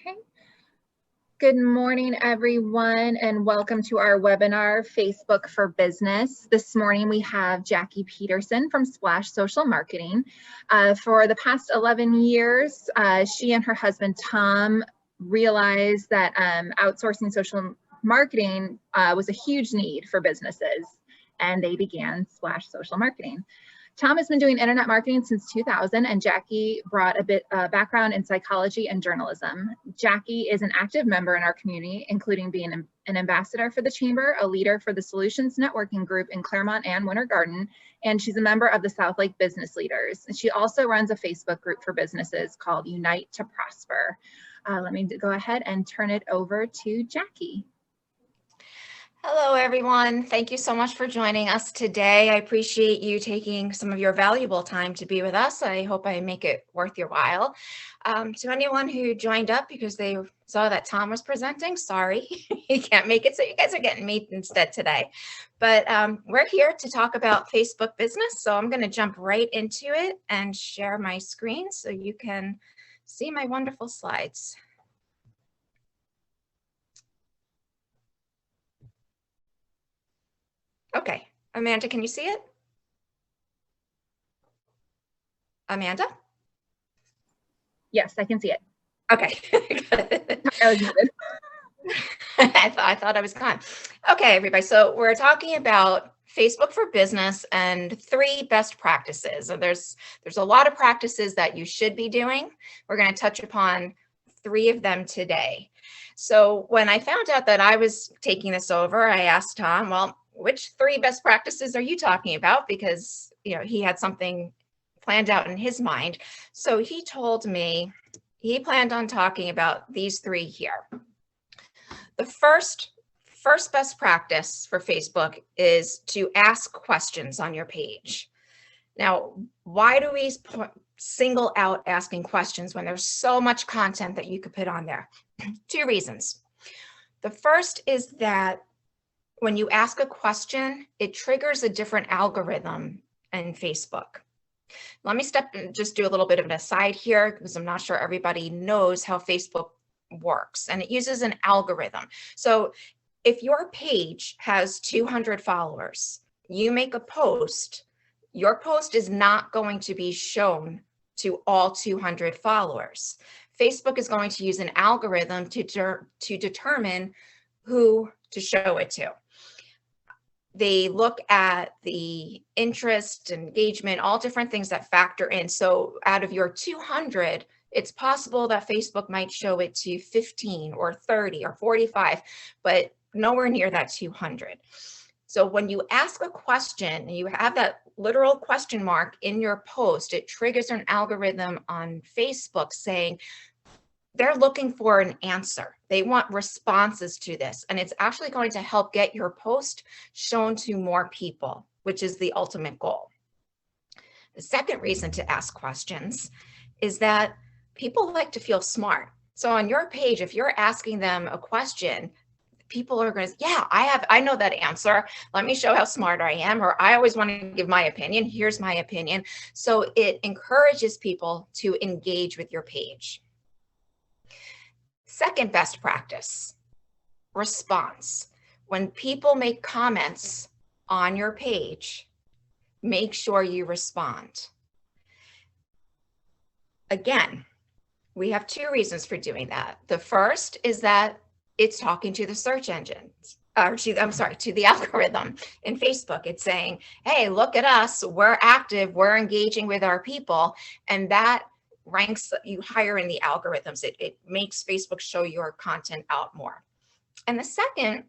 Okay. Good morning, everyone, and welcome to our webinar, Facebook for Business. This morning, we have Jackie Peterson from Splash Social Marketing. For the past 11 years, she and her husband, Tom, realized that outsourcing social marketing was a huge need for businesses, and they began Splash Social Marketing. Tom has been doing internet marketing since 2000, and Jackie brought a bit background in psychology and journalism. Jackie is an active member in our community, including being an ambassador for the Chamber, a leader for the Solutions Networking Group in Claremont and Winter Garden, and she's a member of the South Lake Business Leaders. And she also runs a Facebook group for businesses called Unite to Prosper. Let me go ahead and turn it over to Jackie. Hello, everyone. Thank you so much for joining us today. I appreciate you taking some of your valuable time to be with us. I hope I make it worth your while. To anyone who joined up because they saw that Tom was presenting, sorry, he can't make it, so you guys are getting me instead today. But we're here to talk about Facebook business, so I'm going to jump right into it and share my screen so you can see my wonderful slides. Okay, Amanda, can you see it? Amanda? Yes, I can see it. Okay. I was muted. I thought I was gone. Okay, everybody. So we're talking about Facebook for Business and 3 best practices. And there's a lot of practices that you should be doing. We're going to touch upon 3 of them today. So when I found out that I was taking this over, I asked Tom, well, which 3 best practices are you talking about? Because, you know, he had something planned out in his mind. So he told me he planned on talking about these 3 here. The first best practice for Facebook is to ask questions on your page. Now, why do we single out asking questions when there's so much content that you could put on there? 2 reasons. The first is that when you ask a question, it triggers a different algorithm in Facebook. Let me just do a little bit of an aside here because I'm not sure everybody knows how Facebook works, and it uses an algorithm. So if your page has 200 followers, you make a post, your post is not going to be shown to all 200 followers. Facebook is going to use an algorithm to determine who to show it to. They look at the interest, engagement, all different things that factor in. So out of your 200, it's possible that Facebook might show it to 15 or 30 or 45, but nowhere near that 200. So when you ask a question and you have that literal question mark in your post, it triggers an algorithm on Facebook saying, they're looking for an answer. They want responses to this. And it's actually going to help get your post shown to more people, which is the ultimate goal. The second reason to ask questions is that people like to feel smart. So on your page, if you're asking them a question, people are going to, yeah, I know that answer. Let me show how smart I am. Or I always want to give my opinion. Here's my opinion. So it encourages people to engage with your page. Second best practice, response. When people make comments on your page, make sure you respond. Again, we have 2 reasons for doing that. The first is that it's talking to the search engines, to the algorithm in Facebook. It's saying, hey, look at us, we're active, we're engaging with our people, and that ranks you higher in the algorithms. It makes Facebook show your content out more. And the second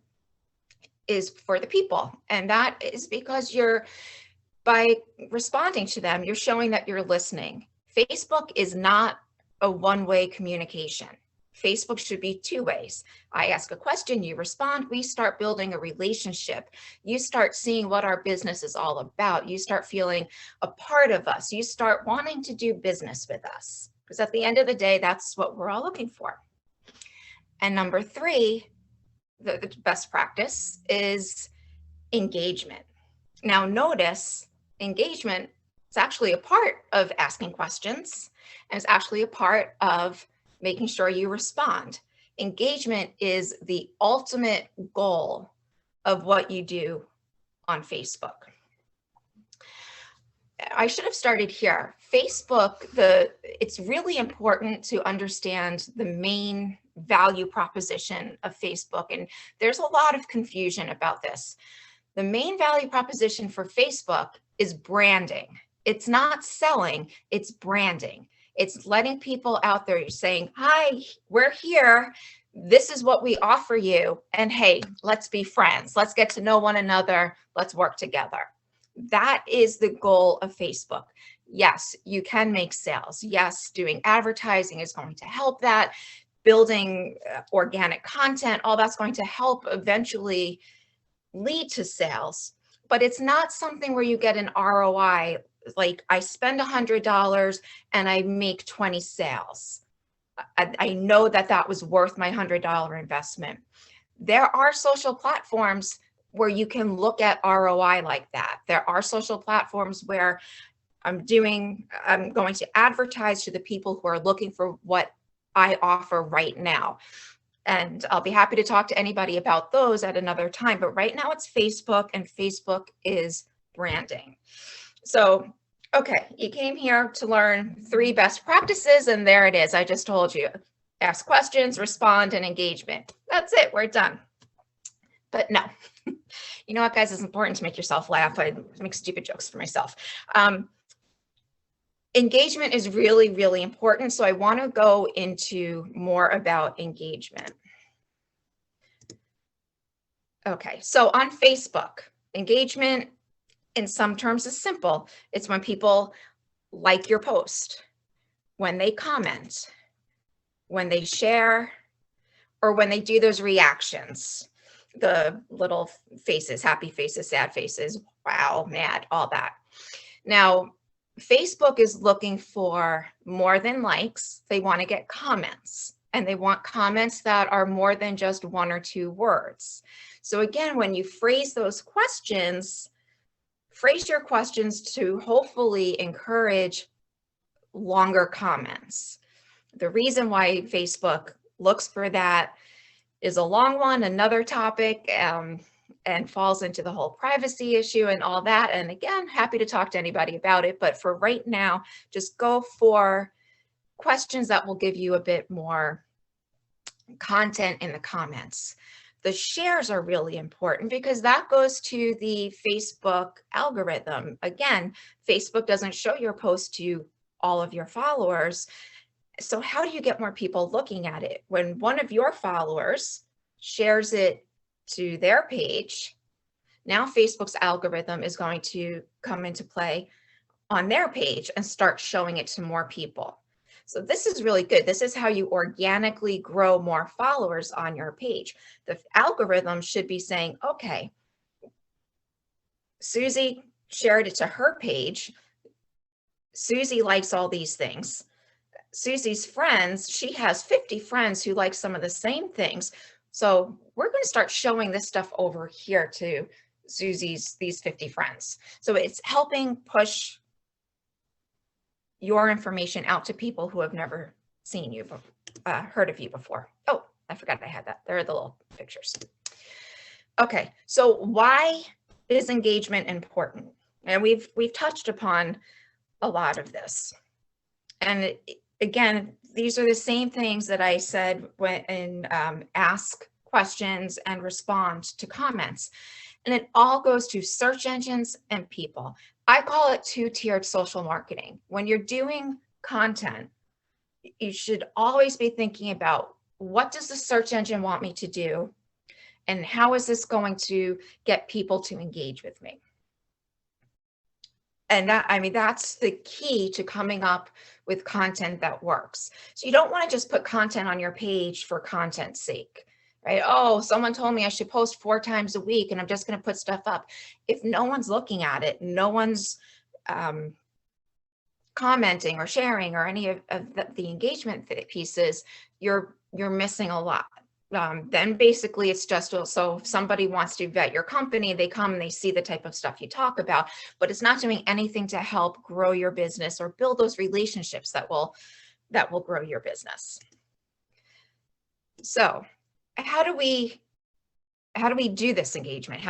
is for the people, and that is because by responding to them, you're showing that you're listening. Facebook is not a one-way communication. Facebook should be 2 ways. I ask a question, you respond, we start building a relationship. You start seeing what our business is all about. You start feeling a part of us. You start wanting to do business with us. Because at the end of the day, that's what we're all looking for. And number 3, the best practice is engagement. Now notice engagement is actually a part of asking questions, and it's actually a part of making sure you respond. Engagement is the ultimate goal of what you do on Facebook. I should have started here. Facebook, it's really important to understand the main value proposition of Facebook. And there's a lot of confusion about this. The main value proposition for Facebook is branding. It's not selling, it's branding. It's letting people out there saying, hi, we're here. This is what we offer you. And hey, let's be friends. Let's get to know one another. Let's work together. That is the goal of Facebook. Yes, you can make sales. Yes, doing advertising is going to help that. Building organic content, all that's going to help eventually lead to sales. But it's not something where you get an ROI, like I spend $100 and I make 20 sales. I know that that was worth my $100 investment. There are social platforms where you can look at ROI like that. There are social platforms where I'm going to advertise to the people who are looking for what I offer right now. And I'll be happy to talk to anybody about those at another time. But right now it's Facebook, and Facebook is branding. So, okay, you came here to learn 3 best practices, and there it is. I just told you, ask questions, respond, and engagement. That's it, we're done. But no, you know what, guys, it's important to make yourself laugh. I make stupid jokes for myself. Engagement is really, really important. So I want to go into more about engagement. Okay, so on Facebook, engagement in some terms is simple. It's when people like your post, when they comment, when they share, or when they do those reactions, the little faces, happy faces, sad faces, wow, mad, all that. Now, Facebook is looking for more than likes. They want to get comments, and they want comments that are more than just 1 or 2 words. So again, when you phrase those questions, phrase your questions to hopefully encourage longer comments. The reason why Facebook looks for that is a long one, another topic, and falls into the whole privacy issue and all that. And again, happy to talk to anybody about it. But for right now, just go for questions that will give you a bit more content in the comments. The shares are really important because that goes to the Facebook algorithm. Again, Facebook doesn't show your post to all of your followers. So how do you get more people looking at it? When one of your followers shares it to their page, now Facebook's algorithm is going to come into play on their page and start showing it to more people. So this is really good. This is how you organically grow more followers on your page. The algorithm should be saying, okay, Susie shared it to her page. Susie likes all these things. Susie's friends, she has 50 friends who like some of the same things. So we're going to start showing this stuff over here to these 50 friends. So it's helping push your information out to people who have never seen you, heard of you before. Oh, I forgot I had that. There are the little pictures. Okay, so why is engagement important? And we've touched upon a lot of this. And again, these are the same things that I said when ask questions and respond to comments. And it all goes to search engines and people. I call it 2-tiered social marketing. When you're doing content, you should always be thinking about, what does the search engine want me to do? And how is this going to get people to engage with me? And that, I mean, that's the key to coming up with content that works. So you don't want to just put content on your page for content's sake, right? Oh, someone told me I should post 4 times a week and I'm just going to put stuff up. If no one's looking at it, no one's commenting or sharing or any of the engagement pieces, you're missing a lot. Then basically it's just, so if somebody wants to vet your company, they come and they see the type of stuff you talk about, but it's not doing anything to help grow your business or build those relationships that will grow your business. So how do we do this engagement?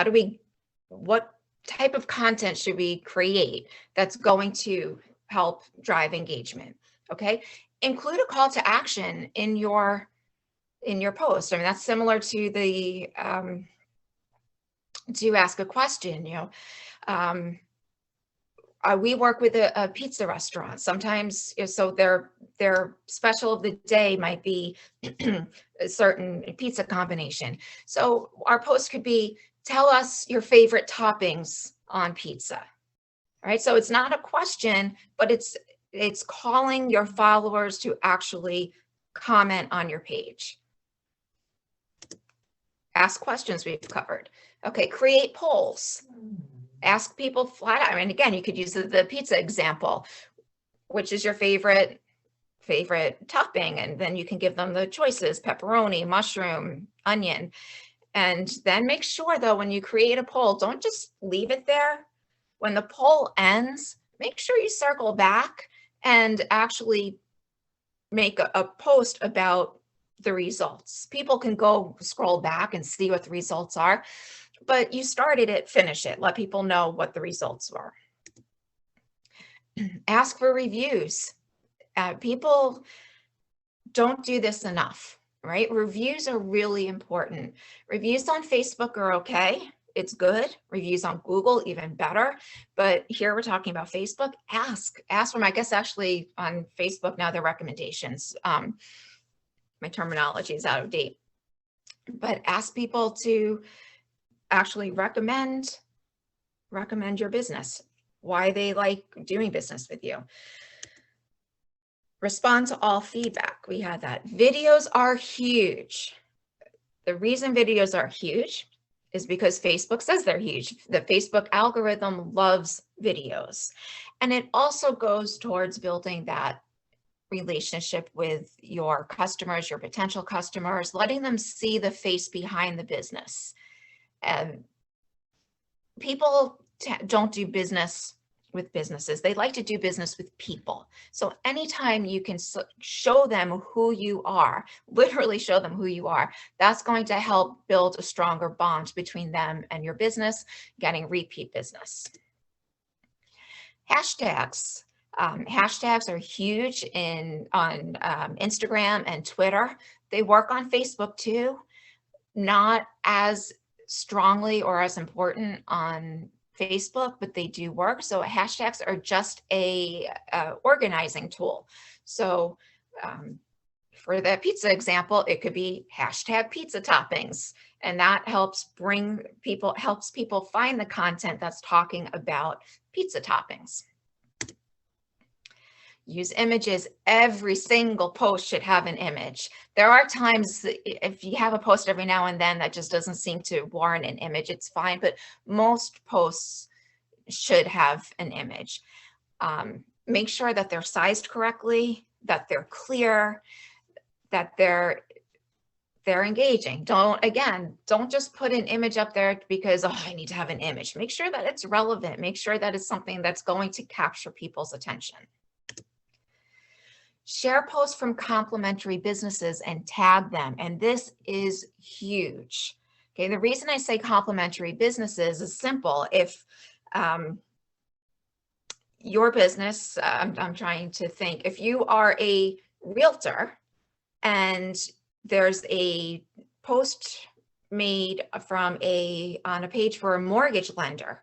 What type of content should we create that's going to help drive engagement? Okay. Include a call to action in your post. I mean, that's similar to the to ask a question. We work with a pizza restaurant. Sometimes, so their special of the day might be a certain pizza combination. So our post could be, tell us your favorite toppings on pizza. All right. So it's not a question, but it's calling your followers to actually comment on your page. Ask questions we've covered. Okay, create polls. Ask people flat out. I mean, again, you could use the pizza example. Which is your favorite topping? And then you can give them the choices: pepperoni, mushroom, onion. And then make sure, though, when you create a poll, don't just leave it there. When the poll ends, make sure you circle back and actually make a post about the results. People can go scroll back and see what the results are, but you started it, finish it. Let people know what the results were. Ask for reviews. People don't do this enough, right? Reviews are really important. Reviews on Facebook are okay. It's good. Reviews on Google, even better. But here we're talking about Facebook. Ask for them. I guess actually on Facebook now they're recommendations. My terminology is out of date. But ask people to actually recommend your business, why they like doing business with you. Respond to all feedback. We had that. Videos are huge. The reason videos are huge is because Facebook says they're huge. The Facebook algorithm loves videos. And it also goes towards building that relationship with your customers, your potential customers, letting them see the face behind the business. And people don't do business with businesses. They like to do business with people. So anytime you can show them who you are, literally show them who you are, that's going to help build a stronger bond between them and your business, getting repeat business. Hashtags. Hashtags are huge on Instagram and Twitter. They work on Facebook too, not as strongly or as important on Facebook, but they do work. So hashtags are just a organizing tool. So for the pizza example, it could be hashtag pizza toppings, and that helps people find the content that's talking about pizza toppings. Use images. Every single post should have an image. There are times if you have a post every now and then that just doesn't seem to warrant an image, it's fine, but most posts should have an image. Make sure that they're sized correctly, that they're clear, that they're engaging. Don't just put an image up there because, oh, I need to have an image. Make sure that it's relevant. Make sure that it's something that's going to capture people's attention. Share posts from complementary businesses and tag them. And this is huge. Okay, the reason I say complementary businesses is simple. If your business, I'm trying to think, if you are a realtor and there's a post made on a page for a mortgage lender,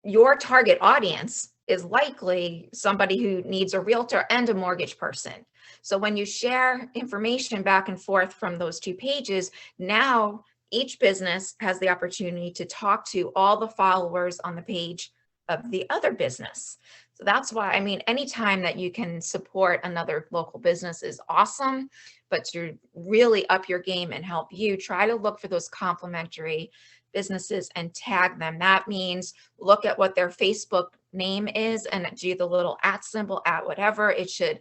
your target audience is likely somebody who needs a realtor and a mortgage person. So when you share information back and forth from those two pages, now each business has the opportunity to talk to all the followers on the page of the other business. So that's why, I mean, anytime that you can support another local business is awesome, but to really up your game and help you, try to look for those complementary businesses and tag them. That means look at what their Facebook name is and do the little @ symbol, @ whatever. It should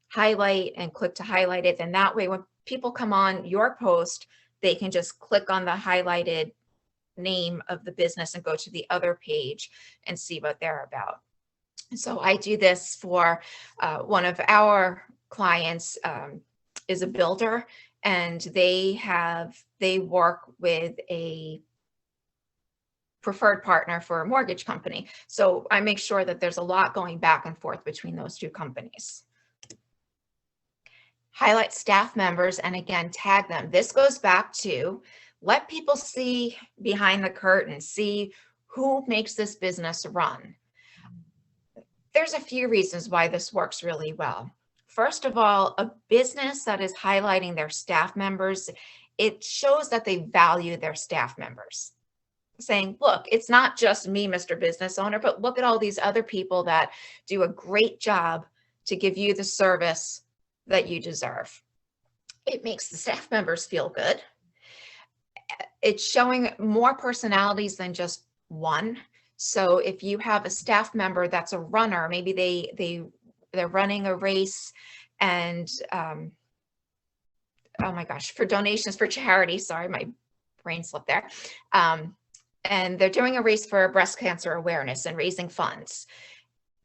highlight and click to highlight it. Then that way, when people come on your post, they can just click on the highlighted name of the business and go to the other page and see what they're about. So I do this for one of our clients is a builder, and they work with a preferred partner for a mortgage company. So I make sure that there's a lot going back and forth between those two companies. Highlight staff members, and again, tag them. This goes back to let people see behind the curtain, see who makes this business run. There's a few reasons why this works really well. First of all, a business that is highlighting their staff members, it shows that they value their staff members. Saying, look, it's not just me, Mr. Business Owner, but look at all these other people that do a great job to give you the service that you deserve. It makes the staff members feel good. It's showing more personalities than just one. So if you have a staff member that's a runner, maybe they're running a race, and oh my gosh, for donations for charity, sorry, my brain slipped there. And they're doing a race for breast cancer awareness and raising funds.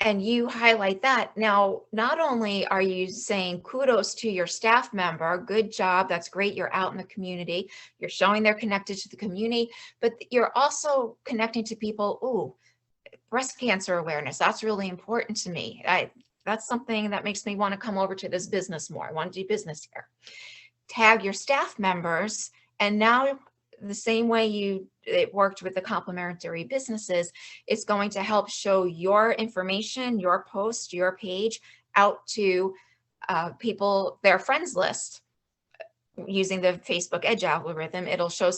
And you highlight that. Now, not only are you saying kudos to your staff member, good job, that's great, you're out in the community, you're showing they're connected to the community, but you're also connecting to people, ooh, breast cancer awareness, that's really important to me. That's something that makes me want to come over to this business more. I want to do business here. Tag your staff members, and now the same way it worked with the complementary businesses, it's going to help show your information, your post, your page out to people, their friends list. Using the Facebook Edge algorithm, it'll show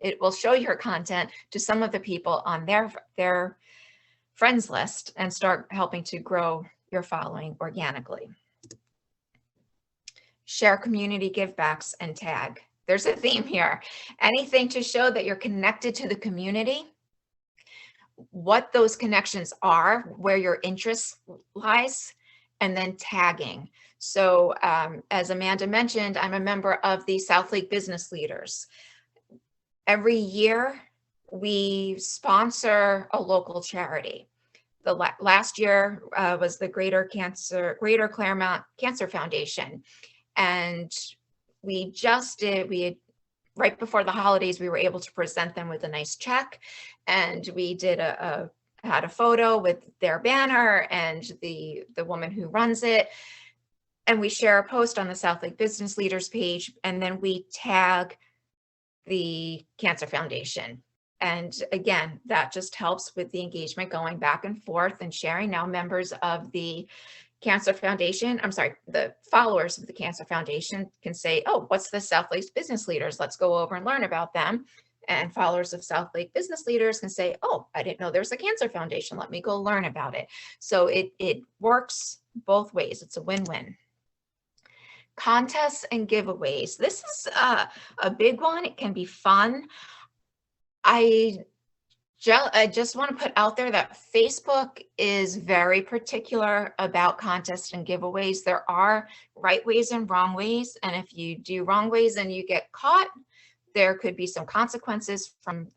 it will show your content to some of the people on their friends list and start helping to grow your following organically. Share community givebacks and tag. There's a theme here. Anything to show that you're connected to the community, what those connections are, where your interest lies, and then tagging. So as Amanda mentioned, I'm a member of the South Lake Business Leaders. Every year, we sponsor a local charity. The last year was the Greater Claremont Cancer Foundation. And we had, right before the holidays, we were able to present them with a nice check, and we did had a photo with their banner and the woman who runs it, and we share a post on the South Lake Business Leaders page, and then we tag the Cancer Foundation. And again, that just helps with the engagement going back and forth and sharing. Now members of the Cancer Foundation, the followers of the Cancer Foundation can say, oh, what's the South Lake Business Leaders? Let's go over and learn about them. And followers of South Lake Business Leaders can say, oh, I didn't know there's a Cancer Foundation. Let me go learn about it. So it works both ways. It's a win-win. Contests and giveaways. This is a big one. It can be fun. I just want to put out there that Facebook is very particular about contests and giveaways. There are right ways and wrong ways. And if you do wrong ways and you get caught, there could be some consequences from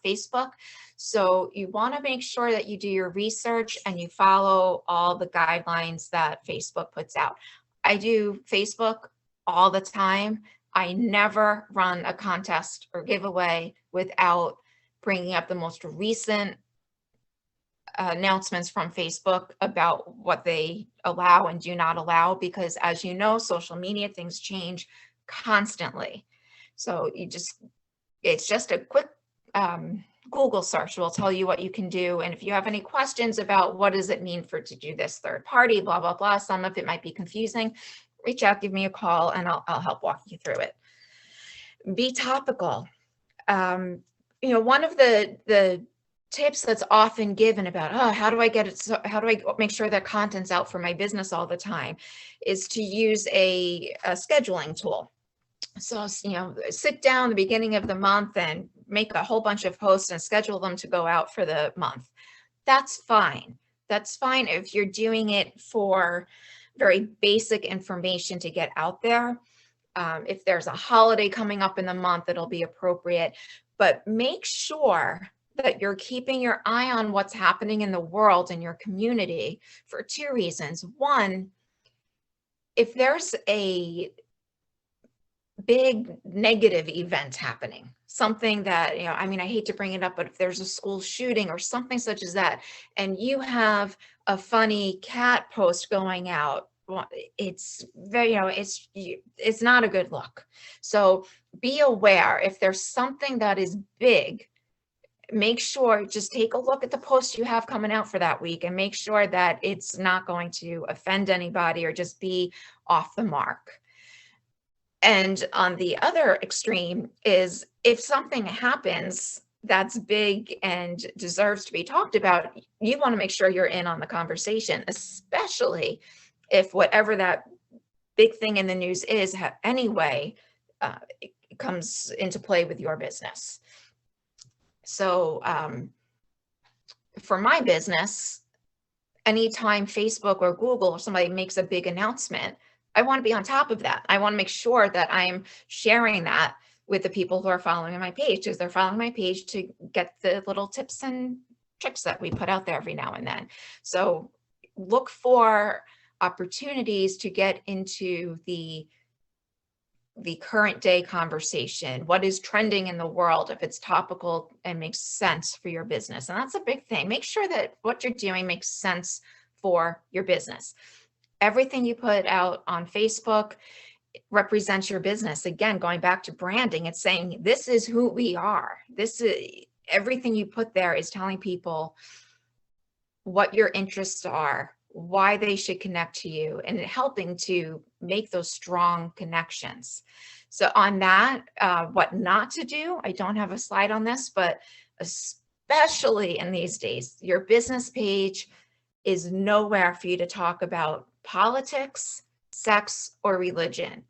Facebook. So you want to make sure that you do your research and you follow all the guidelines that Facebook puts out. I do Facebook all the time. I never run a contest or giveaway without bringing up the most recent announcements from Facebook about what they allow and do not allow, because as you know, social media, things change constantly. So it's just a quick Google search will tell you what you can do. And if you have any questions about what does it mean to do this third party, blah, blah, blah, some of it might be confusing, reach out, give me a call, and I'll help walk you through it. Be topical. One of the tips that's often given about, how do I get it? So how do I make sure that content's out for my business all the time, is to use a scheduling tool. So, sit down the beginning of the month and make a whole bunch of posts and schedule them to go out for the month. That's fine. That's fine if you're doing it for very basic information to get out there. If there's a holiday coming up in the month, it'll be appropriate. But make sure that you're keeping your eye on what's happening in the world and your community for two reasons. One, if there's a big negative event happening, something that, I mean, I hate to bring it up, but if there's a school shooting or something such as that, and you have a funny cat post going out, well, it's very, it's not a good look. So be aware if there's something that is big, make sure, just take a look at the post you have coming out for that week and make sure that it's not going to offend anybody or just be off the mark. And on the other extreme is if something happens that's big and deserves to be talked about, you want to make sure you're in on the conversation, especially if whatever that big thing in the news is anyway, it comes into play with your business. So for my business, anytime Facebook or Google or somebody makes a big announcement, I want to be on top of that. I want to make sure that I'm sharing that with the people who are following my page, because they're following my page to get the little tips and tricks that we put out there every now and then. So look for opportunities to get into the current day conversation, what is trending in the world, if it's topical and makes sense for your business. And that's a big thing. Make sure that what you're doing makes sense for your business. Everything you put out on Facebook represents your business. Again, going back to branding, it's saying, this is who we are. This is everything you put there is telling people what your interests are, why they should connect to you, and helping to make those strong connections. So on that, what not to do, I don't have a slide on this, but especially in these days, your business page is nowhere for you to talk about politics, sex, or religion.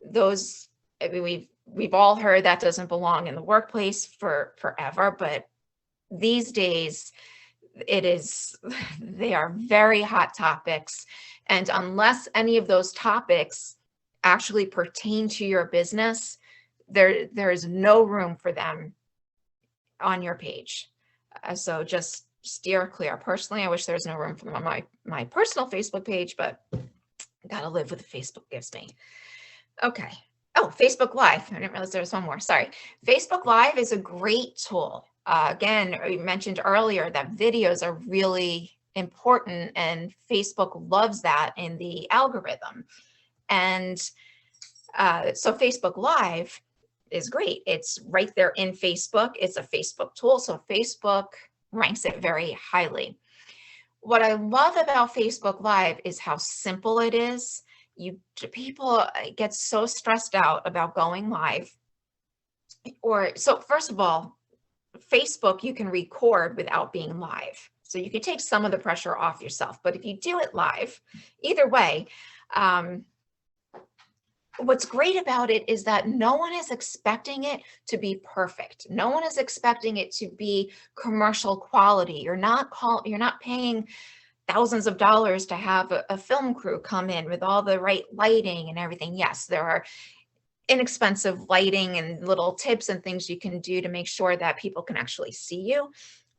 Those, I mean, we've all heard that doesn't belong in the workplace forever, but these days they are very hot topics. And unless any of those topics actually pertain to your business, there is no room for them on your page. So just steer clear. Personally, I wish there was no room for them on my personal Facebook page, but gotta live with what Facebook gives me. Okay. Oh, Facebook Live. I didn't realize there was one more. Sorry. Facebook Live is a great tool. Again, we mentioned earlier that videos are really important, and Facebook loves that in the algorithm. And so Facebook Live is great. It's right there in Facebook. It's a Facebook tool, so Facebook ranks it very highly. What I love about Facebook Live is how simple it is. People get so stressed out about going live. So first of all, Facebook, you can record without being live. So you can take some of the pressure off yourself. But if you do it live, either way, what's great about it is that no one is expecting it to be perfect. No one is expecting it to be commercial quality. You're not paying thousands of dollars to have a film crew come in with all the right lighting and everything. Yes, there are inexpensive lighting and little tips and things you can do to make sure that people can actually see you.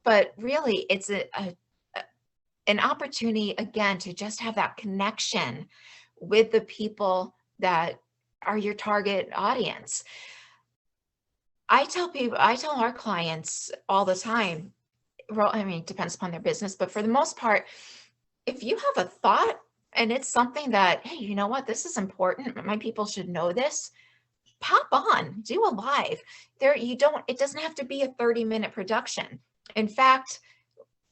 But really, it's an opportunity, again, to just have that connection with the people that are your target audience. I tell our clients all the time, well, I mean, it depends upon their business, but for the most part, if you have a thought and it's something that, hey, you know what, this is important, my people should know this, pop on, do a live. It doesn't have to be a 30-minute production. In fact,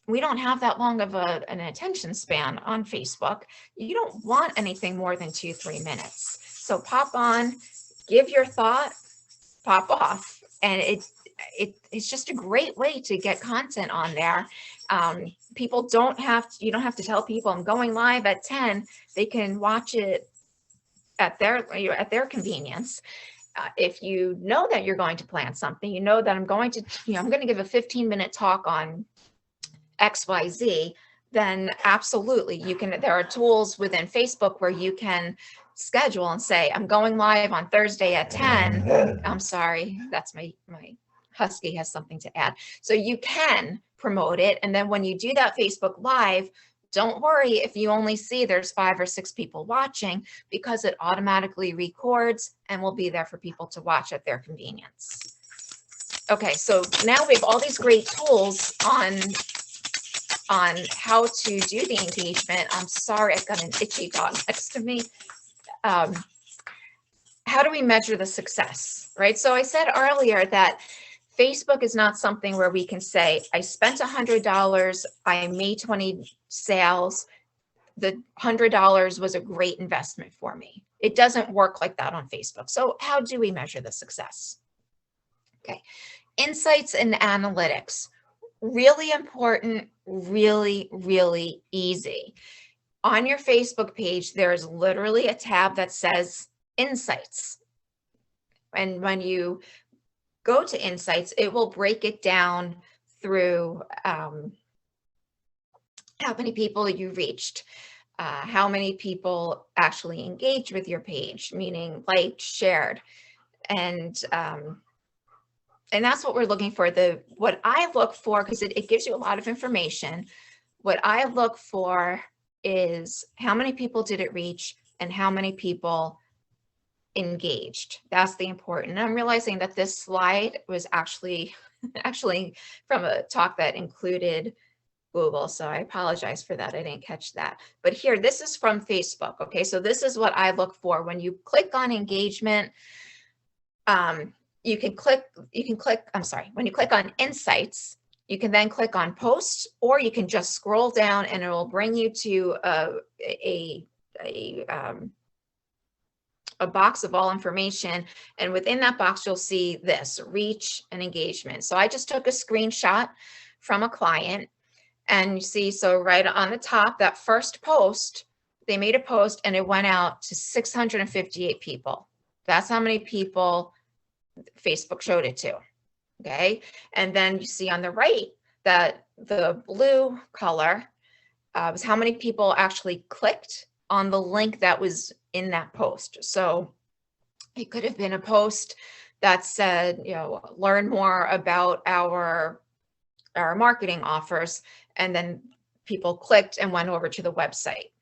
we don't have that long of an attention span on Facebook. You don't want anything more than 2-3 minutes. So pop on, give your thought, pop off. And it's just a great way to get content on there. You don't have to tell people I'm going live at 10. They can watch it at their convenience. If you know that you're going to plan something, you know that I'm going to give a 15-minute talk on XYZ, then absolutely there are tools within Facebook where you can schedule and say, I'm going live on Thursday at 10. I'm sorry, that's my husky has something to add. So you can promote it. And then when you do that Facebook Live, Don't worry if you only see there's 5 or 6 people watching, because it automatically records and will be there for people to watch at their convenience. Okay, so now we have all these great tools on how to do the engagement. I'm sorry, I've got an itchy dog next to me. How do we measure the success, right? So I said earlier that Facebook is not something where we can say, I spent $100, I made 20 sales, the $100 was a great investment for me. It doesn't work like that on Facebook. So how do we measure the success? Okay, insights and analytics, really important, really, really easy. On your Facebook page, there's literally a tab that says Insights. And when you go to Insights, it will break it down through how many people you reached, how many people actually engaged with your page, meaning liked, shared, and that's what we're looking for. What I look for, because it gives you a lot of information, what I look for is how many people did it reach and how many people engaged. That's the important. And I'm realizing that this slide was actually from a talk that included Google. So I apologize for that. I didn't catch that. But here, this is from Facebook. Okay, so this is what I look for. When you click on engagement, you can click, when you click on Insights, you can then click on Posts, or you can just scroll down and it will bring you to a box of all information. And within that box, you'll see this, reach and engagement. So I just took a screenshot from a client, and you see, so right on the top, that first post, they made a post and it went out to 658 people. That's how many people Facebook showed it to. Okay. And then you see on the right that the blue color was how many people actually clicked on the link that was in that post. So it could have been a post that said, learn more about our marketing offers. And then people clicked and went over to the website.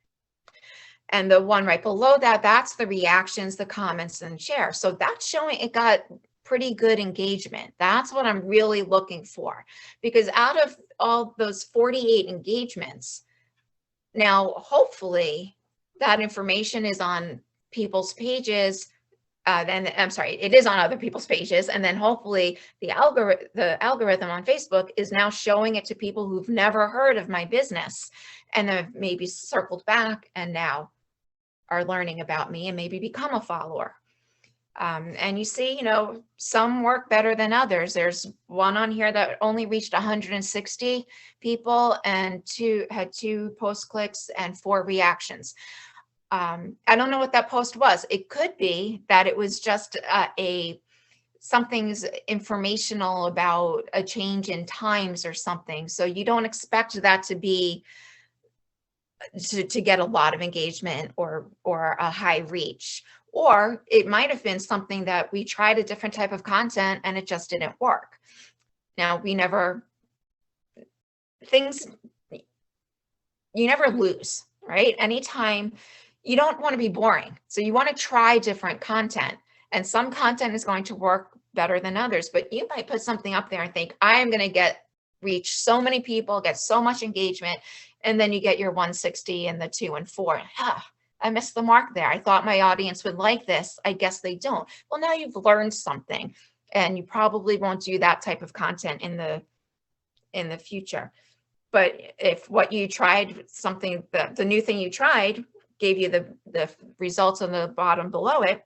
And the one right below that, that's the reactions, the comments, and share. So that's showing it got pretty good engagement. That's what I'm really looking for, because out of all those 48 engagements, now hopefully that information is on people's pages. Then I'm sorry, it is on other people's pages. And then hopefully the algorithm on Facebook is now showing it to people who've never heard of my business and have maybe circled back and now are learning about me and maybe become a follower. And you see, some work better than others. There's one on here that only reached 160 people and had 2 post clicks and 4 reactions. I don't know what that post was. It could be that it was just something's informational about a change in times or something. So you don't expect that to be to get a lot of engagement or a high reach. Or it might have been something that we tried a different type of content and it just didn't work. Now, you never lose, right? Anytime, you don't want to be boring. So you want to try different content, and some content is going to work better than others, but you might put something up there and think, I am going to reach so many people, get so much engagement. And then you get your 160 and the 2 and 4. I missed the mark there. I thought my audience would like this. I guess they don't. Well, now you've learned something, and you probably won't do that type of content in the future. But if what you tried, something, the new thing you tried gave you the results on the bottom below it,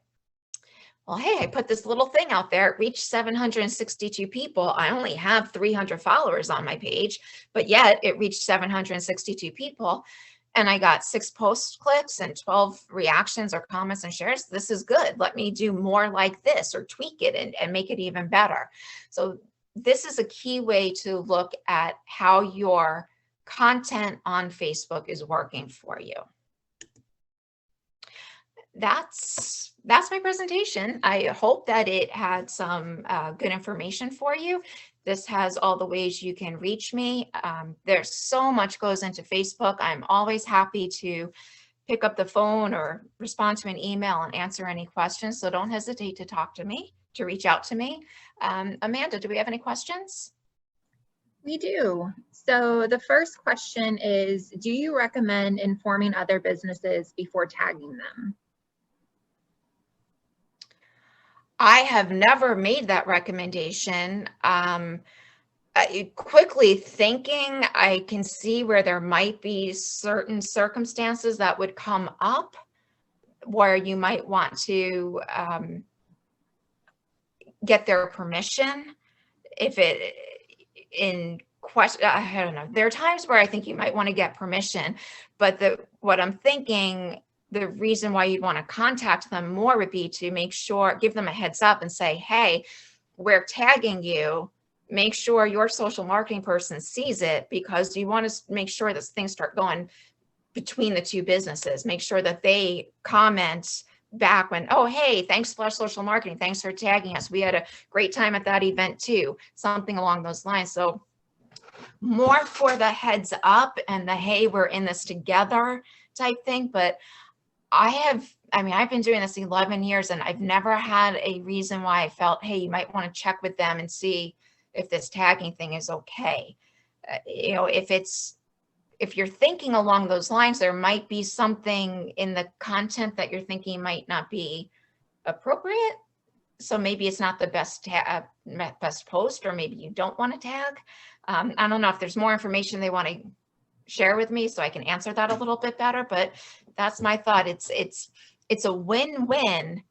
well, hey, I put this little thing out there, it reached 762 people. I only have 300 followers on my page, but yet it reached 762 people. And I got 6 post clicks and 12 reactions or comments and shares. This is good. Let me do more like this or tweak it and make it even better. So this is a key way to look at how your content on Facebook is working for you. That's my presentation. I hope that it had some good information for you. This has all the ways you can reach me. There's so much goes into Facebook. I'm always happy to pick up the phone or respond to an email and answer any questions. So don't hesitate to talk to me, to reach out to me. Amanda, do we have any questions? We do. So the first question is, do you recommend informing other businesses before tagging them? I have never made that recommendation. Quickly thinking, I can see where there might be certain circumstances that would come up where you might want to get their permission. If it in question, I don't know. There are times where I think you might want to get permission, but what I'm thinking, the reason why you'd want to contact them more would be to make sure, give them a heads up and say, hey, we're tagging you. Make sure your social marketing person sees it, because you want to make sure that things start going between the two businesses. Make sure that they comment back when, oh, hey, thanks Splash Social Marketing. Thanks for tagging us. We had a great time at that event too. Something along those lines. So more for the heads up and the, hey, we're in this together type thing. But I've been doing this 11 years and I've never had a reason why I felt, hey, you might want to check with them and see if this tagging thing is okay. If you're thinking along those lines, there might be something in the content that you're thinking might not be appropriate. So maybe it's not the best post, or maybe you don't want to tag. I don't know if there's more information they want to share with me so I can answer that a little bit better, but that's my thought. It's a win-win.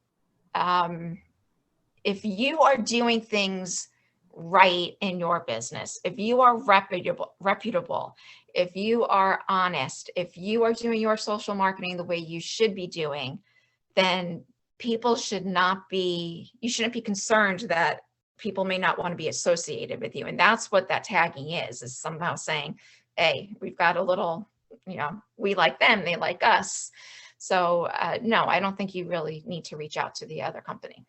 If you are doing things right in your business, if you are reputable, if you are honest, if you are doing your social marketing the way you should be doing, then people you shouldn't be concerned that people may not want to be associated with you. And that's what that tagging is somehow saying, hey, we've got a little, we like them, they like us. So no, I don't think you really need to reach out to the other company.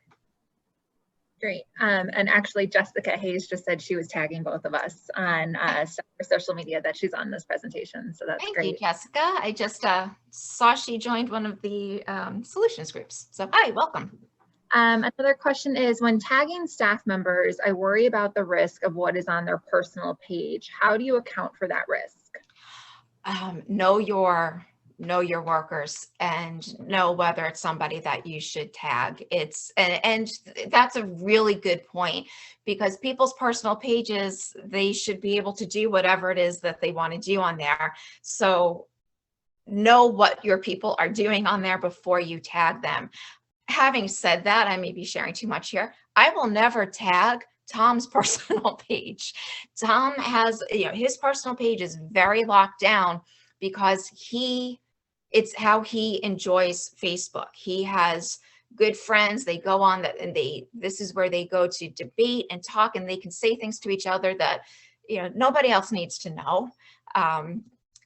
Great. And actually, Jessica Hayes just said she was tagging both of us on social media that she's on this presentation. So that's great. Thank you, Jessica. I just saw she joined one of the solutions groups. So hi, welcome. Another question is, when tagging staff members, I worry about the risk of what is on their personal page. How do you account for that risk? Know your workers and know whether it's somebody that you should tag. And that's a really good point, because people's personal pages, they should be able to do whatever it is that they want to do on there. So know what your people are doing on there before you tag them. Having said that, I may be sharing too much here. I will never tag Tom's personal page. Tom has, his personal page is very locked down because it's how he enjoys Facebook. He has good friends. They go on that, and this is where they go to debate and talk, and they can say things to each other that, nobody else needs to know.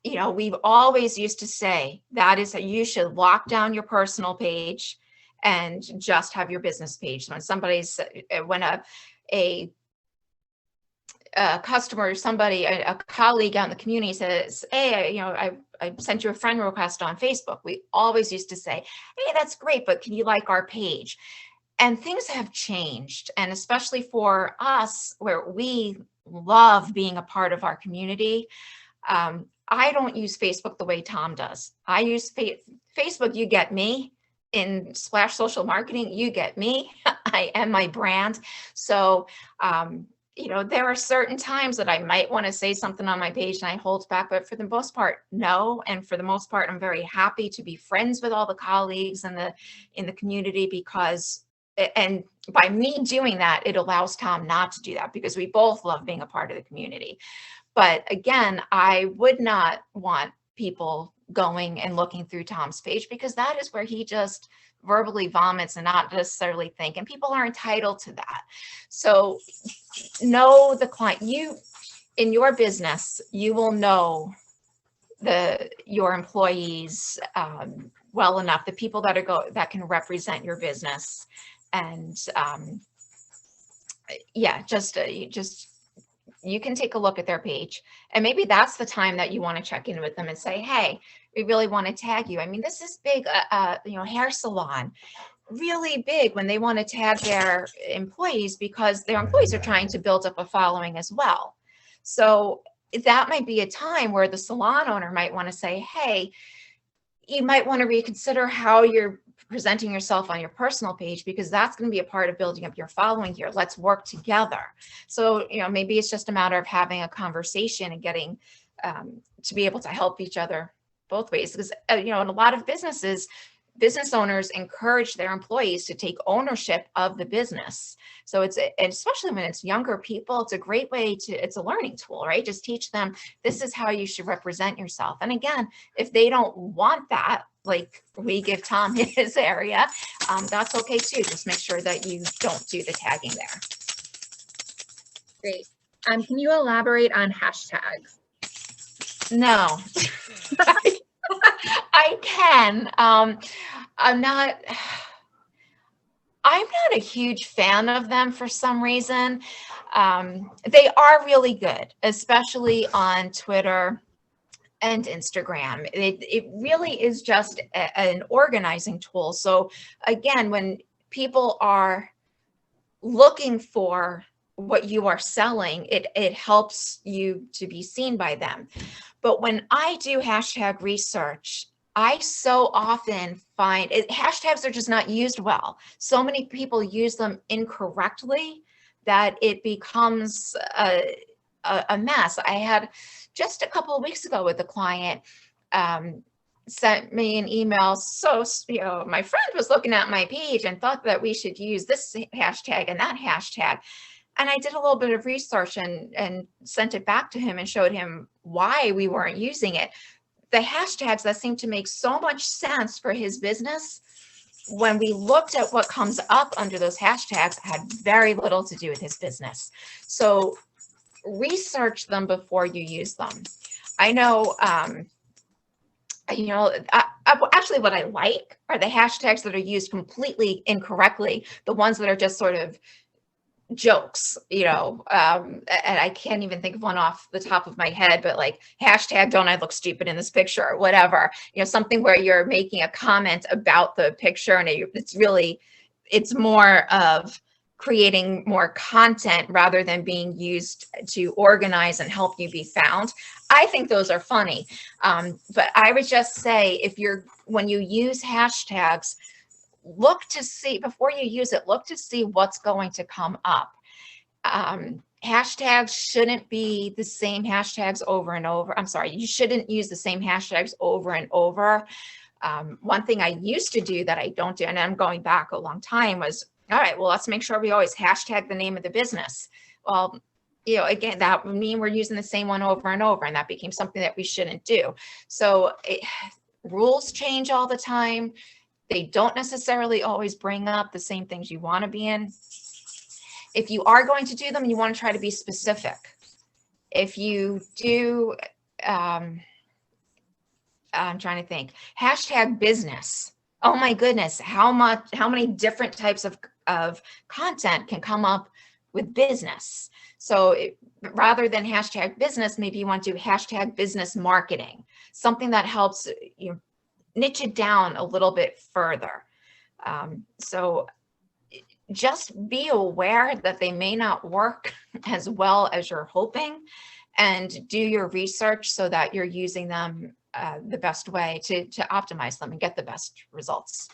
We've always used to say that is that you should lock down your personal page and just have your business page. When a customer, a colleague out in the community says, hey, I sent you a friend request on Facebook, we always used to say, hey, that's great, but can you like our page? And things have changed. And especially for us, where we love being a part of our community, I don't use Facebook the way Tom does. I use Facebook, you get me. In Splash Social Marketing, you get me. I am my brand. So, there are certain times that I might want to say something on my page and I hold back, but for the most part, no. And for the most part, I'm very happy to be friends with all the colleagues in the community, because, and by me doing that, it allows Tom not to do that, because we both love being a part of the community. But again, I would not want people going and looking through Tom's page, because that is where he just verbally vomits and not necessarily think, and people are entitled to that. So know the client. In your business, you will know your employees well enough, the people that can represent your business. And just you can take a look at their page, and maybe that's the time that you want to check in with them and say, hey, we really want to tag you. I mean, this is big, hair salon, really big when they want to tag their employees, because their employees are trying to build up a following as well. So that might be a time where the salon owner might want to say, hey, you might want to reconsider how you're presenting yourself on your personal page, because that's going to be a part of building up your following here. Let's work together. So, maybe it's just a matter of having a conversation and getting to be able to help each other both ways. Because, in a lot of businesses, business owners encourage their employees to take ownership of the business. So and especially when it's younger people, it's a great way it's a learning tool, right? Just teach them, this is how you should represent yourself. And again, if they don't want that, like we give Tom his area, that's okay too. Just make sure that you don't do the tagging there. Great. Can you elaborate on hashtags? No. I can. I'm not a huge fan of them for some reason. They are really good, especially on Twitter and Instagram. It really is just an organizing tool. So again, when people are looking for what you are selling, it helps you to be seen by them. But when I do hashtag research, I so often find hashtags are just not used well. So many people use them incorrectly that it becomes a mess. I had just a couple of weeks ago with a client sent me an email. So, my friend was looking at my page and thought that we should use this hashtag and that hashtag. And I did a little bit of research and sent it back to him and showed him why we weren't using it. The hashtags that seemed to make so much sense for his business, when we looked at what comes up under those hashtags, had very little to do with his business. So research them before you use them. I know, actually what I like are the hashtags that are used completely incorrectly, the ones that are just sort of jokes, and I can't even think of one off the top of my head, but like hashtag don't I look stupid in this picture, or whatever, something where you're making a comment about the picture, and it's more of creating more content rather than being used to organize and help you be found. I think those are funny. But I would just say, when you use hashtags, look to see, before you use it, look to see what's going to come up. Hashtags shouldn't be the same hashtags over and over. I'm sorry, you shouldn't use the same hashtags over and over. One thing I used to do that I don't do, and I'm going back a long time, was, all right, well, let's make sure we always hashtag the name of the business. Well, again, that would mean we're using the same one over and over, and that became something that we shouldn't do. So rules change all the time. They don't necessarily always bring up the same things you want to be in. If you are going to do them, you want to try to be specific. If you do, I'm trying to think, hashtag business. Oh my goodness, how many different types of content can come up with business? So rather than hashtag business, maybe you want to do hashtag business marketing, something that helps you niche it down a little bit further. So just be aware that they may not work as well as you're hoping, and do your research so that you're using them the best way to optimize them and get the best results.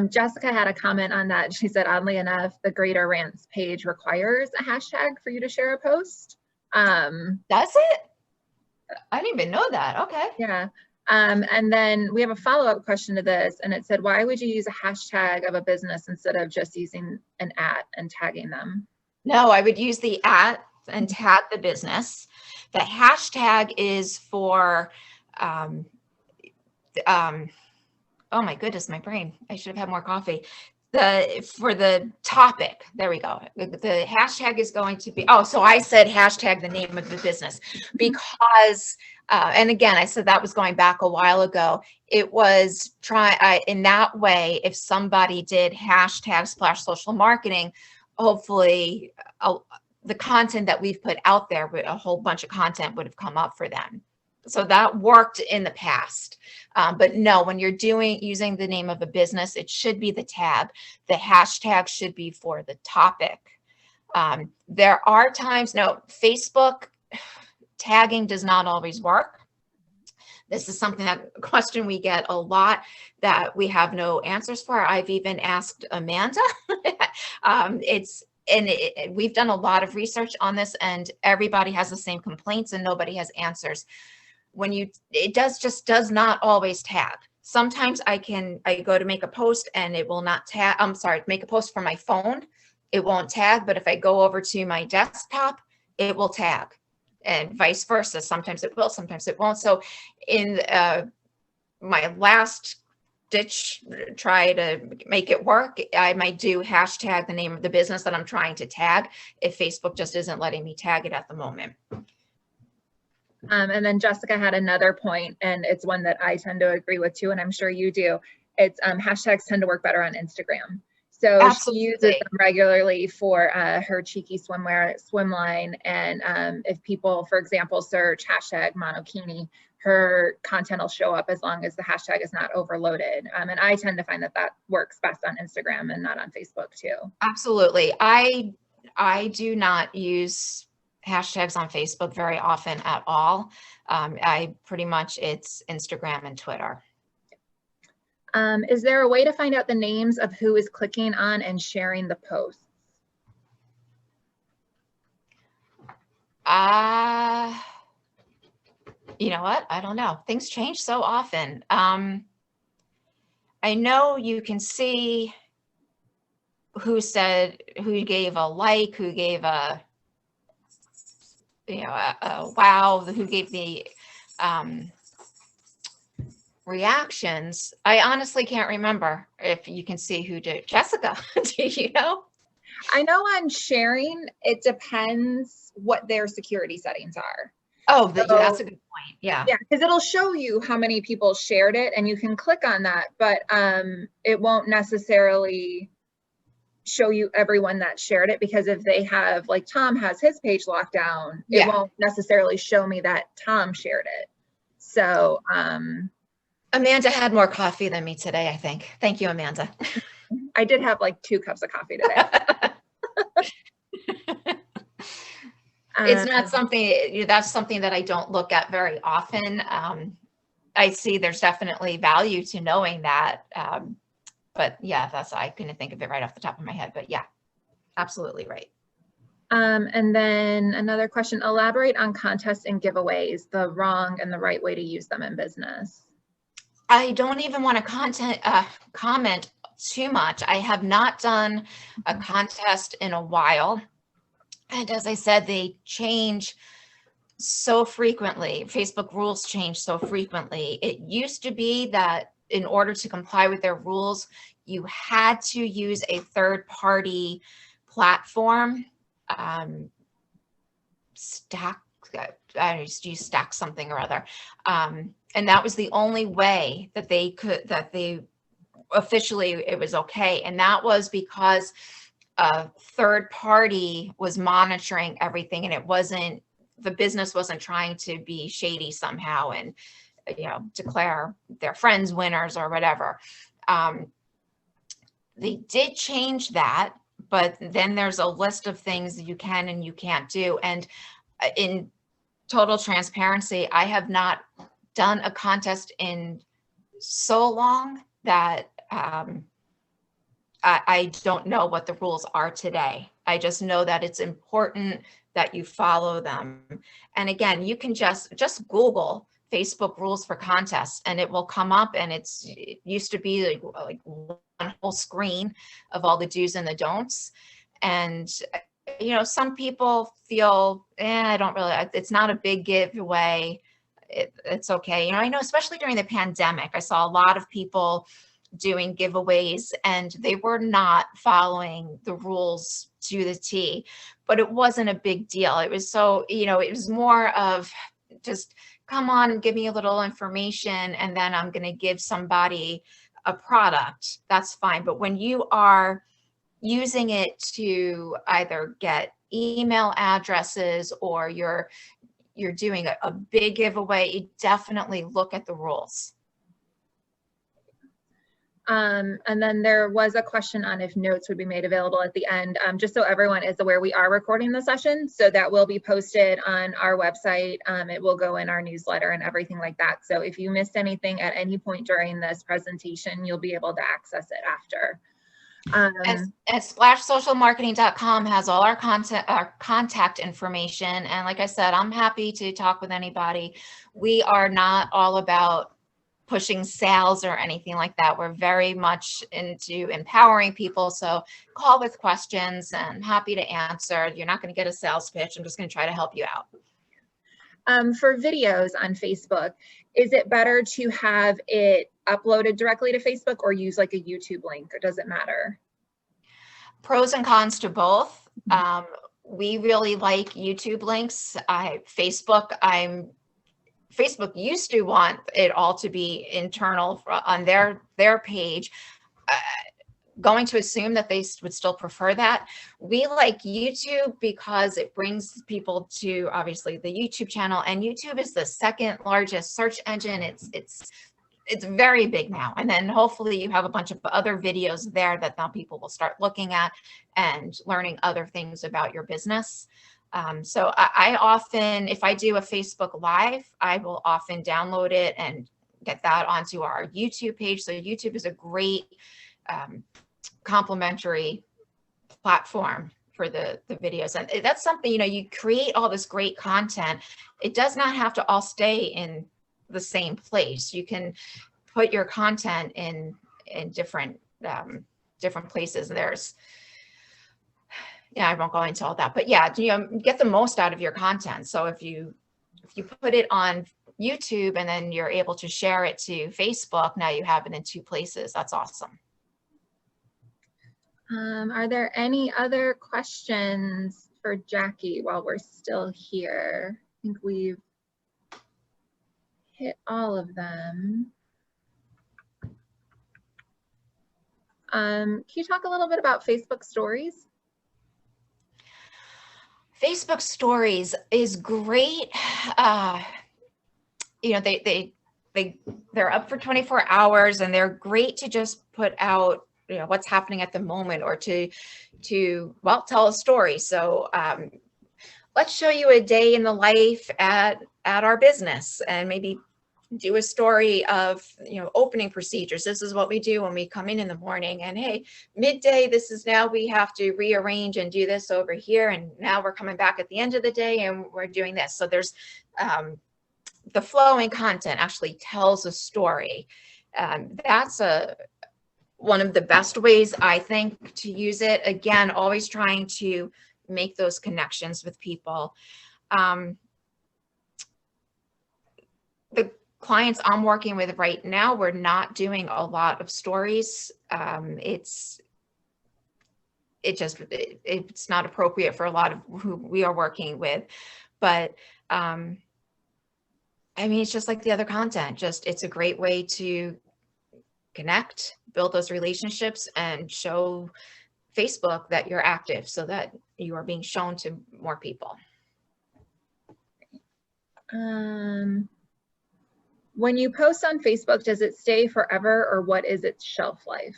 Jessica had a comment on that. She said, oddly enough, the Greater Rants page requires a hashtag for you to share a post. Does it? I didn't even know that. Okay. Yeah. And then we have a follow-up question to this, and it said, why would you use a hashtag of a business instead of just using an @ and tagging them? No, I would use the @ and tag the business. The hashtag is for, oh my goodness, my brain. I should have had more coffee. For the topic, there we go. The hashtag is going to be, so I said hashtag the name of the business because, and again, I said that was going back a while ago. It was in that way, if somebody did hashtag /social marketing, hopefully the content that we've put out there, a whole bunch of content would have come up for them. So that worked in the past. But no, when you're using the name of a business, it should be the tab. The hashtag should be for the topic. There are times, no, Facebook tagging does not always work. This is something that question we get a lot that we have no answers for. I've even asked Amanda. We've done a lot of research on this, and everybody has the same complaints and nobody has answers. It does not always tag. Sometimes I go to make a post and it will not tag. I'm sorry, make a post from my phone, it won't tag. But if I go over to my desktop, it will tag, and vice versa. Sometimes it will, sometimes it won't. So in my last ditch try to make it work, I might do hashtag the name of the business that I'm trying to tag if Facebook just isn't letting me tag it at the moment. And then Jessica had another point, and it's one that I tend to agree with too, and I'm sure you do. It's hashtags tend to work better on Instagram. So Absolutely. She uses them regularly for her cheeky swimwear swim line. And if people, for example, search hashtag monokini, her content will show up as long as the hashtag is not overloaded. And I tend to find that works best on Instagram and not on Facebook too. Absolutely. I do not use hashtags on Facebook very often at all. It's Instagram and Twitter. Is there a way to find out the names of who is clicking on and sharing the posts? You know what? I don't know. Things change so often. I know you can see who gave a like, who gave a wow, who gave the reactions. I honestly can't remember if you can see who did. Jessica, do you know? I know on sharing, it depends what their security settings are. Oh, that's a good point. Yeah. Yeah, because it'll show you how many people shared it and you can click on that, but it won't necessarily show you everyone that shared it, because if they have, like Tom has his page locked down, it won't necessarily show me that Tom shared it. So Amanda had more coffee than me today, I think. Thank you, Amanda. I did have like 2 cups of coffee today. It's not something, that's something that I don't look at very often. I see there's definitely value to knowing that. But yeah, I couldn't think of it right off the top of my head, but yeah, absolutely right. And then another question, elaborate on contests and giveaways, the wrong and the right way to use them in business. I don't even want to comment too much. I have not done a contest in a while. And as I said, they change so frequently. Facebook rules change so frequently. It used to be that in order to comply with their rules, you had to use a third-party platform. Stack something or other. And that was the only way that they officially, it was okay. And that was because a third party was monitoring everything, and the business wasn't trying to be shady somehow and, declare their friends winners or whatever. They did change that, but then there's a list of things you can and you can't do. And in total transparency, I have not done a contest in so long that I don't know what the rules are today. I just know that it's important that you follow them. And again, you can just Google Facebook rules for contests and it will come up, and it used to be like one whole screen of all the do's and the don'ts. And some people feel, I don't really, it's not a big giveaway. It's okay. I know, especially during the pandemic, I saw a lot of people doing giveaways and they were not following the rules to the T, but it wasn't a big deal. It was it was more of just, come on and give me a little information and then I'm going to give somebody a product. That's fine. But when you are using it to either get email addresses or you're doing a big giveaway, you definitely look at the rules. And then there was a question on if notes would be made available at the end. Just so everyone is aware, we are recording the session, so that will be posted on our website. It will go in our newsletter and everything like that. So if you missed anything at any point during this presentation, you'll be able to access it after. And splashsocialmarketing.com has all our contact information. And like I said, I'm happy to talk with anybody. We are not all about pushing sales or anything like that. We're very much into empowering people. So call with questions and I'm happy to answer. You're not going to get a sales pitch. I'm just going to try to help you out. For videos on Facebook, is it better to have it uploaded directly to Facebook or use like a YouTube link, or does it matter? Pros and cons to both. We really like YouTube links. Facebook used to want it all to be internal on their page. Going to assume that they would still prefer that. We like YouTube because it brings people to obviously the YouTube channel, and YouTube is the second largest search engine. It's very big now. And then hopefully you have a bunch of other videos there that now people will start looking at and learning other things about your business. So I often, if I do a Facebook Live, I will often download it and get that onto our YouTube page. So YouTube is a great complementary platform for the videos. And that's something, you create all this great content. It does not have to all stay in the same place. You can put your content in different places. I won't go into all that, but yeah, get the most out of your content. So if you put it on YouTube and then you're able to share it to Facebook, now you have it in 2 places. That's awesome. Are there any other questions for Jackie while we're still here? I think we've hit all of them. Can you talk a little bit about Facebook stories? Facebook stories is great. They're up for 24 hours and they're great to just put out, what's happening at the moment, or to tell a story. So let's show you a day in the life at our business, and maybe do a story of, opening procedures. This is what we do when we come in the morning, and hey, midday, this is now we have to rearrange and do this over here. And now we're coming back at the end of the day and we're doing this. So there's the flowing content actually tells a story. That's one of the best ways, I think, to use it. Again, always trying to make those connections with people. The clients I'm working with right now, we're not doing a lot of stories. It's not appropriate for a lot of who we are working with, but it's just like the other content. It's a great way to connect, build those relationships, and show Facebook that you're active so that you are being shown to more people. When you post on Facebook, does it stay forever, or what is its shelf life?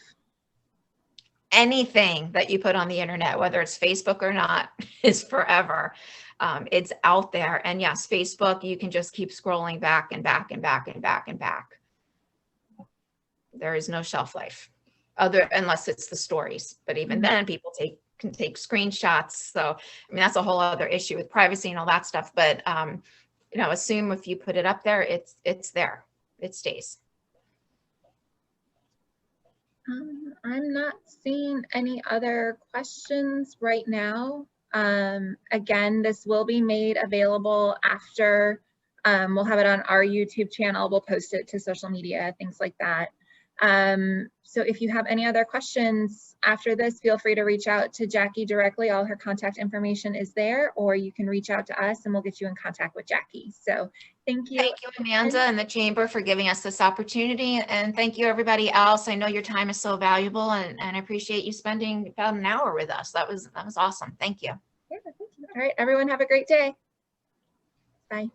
Anything that you put on the internet, whether it's Facebook or not, is forever. It's out there. And yes, Facebook, you can just keep scrolling back and back and back and back and back. There is no shelf life, unless it's the stories. But even then, people can take screenshots. So, that's a whole other issue with privacy and all that stuff. But assume if you put it up there, it's there. It stays. I'm not seeing any other questions right now. Again, this will be made available after. We'll have it on our YouTube channel. We'll post it to social media, things like that. So if you have any other questions after this, feel free to reach out to Jackie directly. All her contact information is there, or you can reach out to us and we'll get you in contact with Jackie. So thank you. Thank you, Amanda, and the Chamber for giving us this opportunity. And thank you, everybody else. I know your time is so valuable, and I appreciate you spending about an hour with us. That was awesome. Thank you. Yeah, thank you. All right, everyone have a great day. Bye.